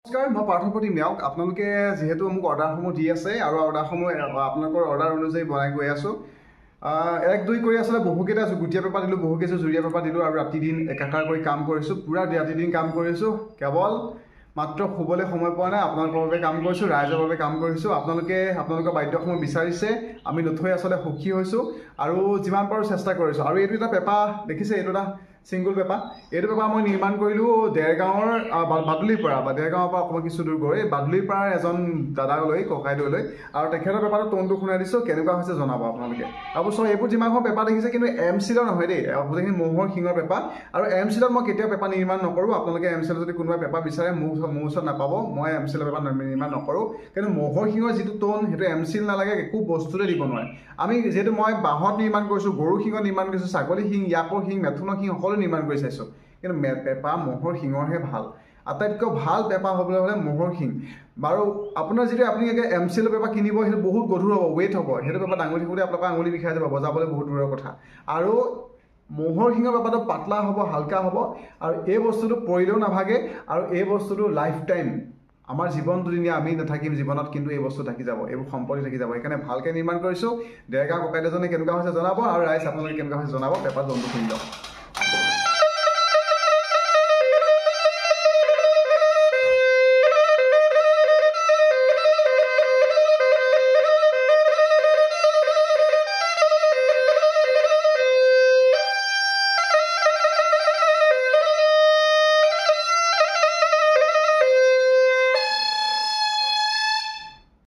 নমস্কাৰ, মই পাৰ্থপ্ৰতি মিয়াওক। আপোনালোকে যিহেতু মোক অৰ্ডাৰসমূহ দি আছে আৰু অৰ্ডাৰসমূহ আপোনালোকৰ অৰ্ডাৰ অনুযায়ী বনাই গৈ আছোঁ। 1-2 কৰি আচলতে বহুকেইটা গুটীয়া পেপাৰ দিলোঁ, বহুকেইটা জুৰীয়া পেপাৰ দিলোঁ আৰু ৰাতি দিন একাকাৰ কৰি কাম কৰিছোঁ। পূৰা ৰাতি দিন কাম কৰিছোঁ, কেৱল মাত্ৰ শুবলৈ সময় পোৱা নাই। আপোনালোকৰ বাবে কাম কৰিছোঁ, ৰাইজৰ বাবে কাম কৰিছোঁ। আপোনালোকৰ বাদ্যসমূহ বিচাৰিছে, আমি নথৈ আচলতে সুখী হৈছোঁ আৰু যিমান পাৰোঁ চেষ্টা কৰিছোঁ। আৰু এইটো এটা পেপাৰ দেখিছে, এইটো এটা ছিংগুল পেপাৰ। এইটো পেপাৰ মই নিৰ্মাণ কৰিলোঁ দেৰগাঁৱৰ বাদুলিৰ পৰা অকণমান কিছু দূৰ গৈ বাদুলিৰ পৰা এজন দাদালৈ ককাইদেউলৈ। আৰু তেখেতৰ পেপাৰটো টোনটো শুনাই দিছোঁ, কেনেকুৱা হৈছে জনাব আপোনালোকে। আৰু চব এইবোৰ যিমানখন পেপাৰ দেখিছে, কিন্তু এমচিলৰ নহয় দেই, গোটেইখিনি ম'হৰ শিঙৰ পেপাৰ। আৰু এমচিলত মই কেতিয়াও পেপাৰ নিৰ্মাণ নকৰোঁ। আপোনালোকে এমচিলত যদি কোনোবাই পেপাৰ বিচাৰে মোৰ ওচৰত নাপাব। মই এমচিলৰ পেপাৰ নিৰ্মাণ নকৰোঁ, কিন্তু ম'হৰ শিঙৰ যিটো টোন সেইটো এমচিল নালাগে, একো বস্তুতে দিব নোৱাৰে। যিহেতু মই বাঁহত নিৰ্মাণ কৰিছোঁ, গৰু শিঙত নিৰ্মাণ কৰিছোঁ, ছাগলী শিং, ইয়াকৰ শিং, মেথুনৰ শিং সকলো নিৰ্মাণ কৰি চাইছোঁ, কিন্তু পেপাৰ ম'হৰ শিঙৰহে ভাল। আটাইতকৈ ভাল পেপাৰ হ'বলৈ হ'লে ম'হৰ শিং। বাৰু আপোনাৰ যিটো আপুনি এমচিলৰ পেপাৰ কিনিব, সেইটো বহুত গধুৰ হ'ব, ৱেইট হ'ব। সেইটো পেপাৰ দাঙি থাকোঁতে আপোনালোকৰ আঙুলি বিষাই যাব, বজাবলৈ বহুত দূৰৰ কথা। আৰু ম'হৰ শিঙৰ পেপাৰটো পাতলা হ'ব, হালকা হ'ব, আৰু এই বস্তুটো পৰিলেও নাভাগে, আৰু এই বস্তুটো লাইফ টাইম। আমাৰ জীৱন দুদিনীয়া, আমি নাথাকিম জীৱনত, কিন্তু এই বস্তু থাকি যাব, এইবোৰ সম্পত্তি থাকি যাব। সেইকাৰণে ভালকৈ নিৰ্মাণ কৰিছোঁ। দেৰগাঁও ককাইদেউজনে কেনেকুৱা হৈছে জনাব, আৰু ৰাইজ আপোনালোকে কেনেকুৱা হৈছে জনাব। পেপাৰ জন্তু শুনি লওক।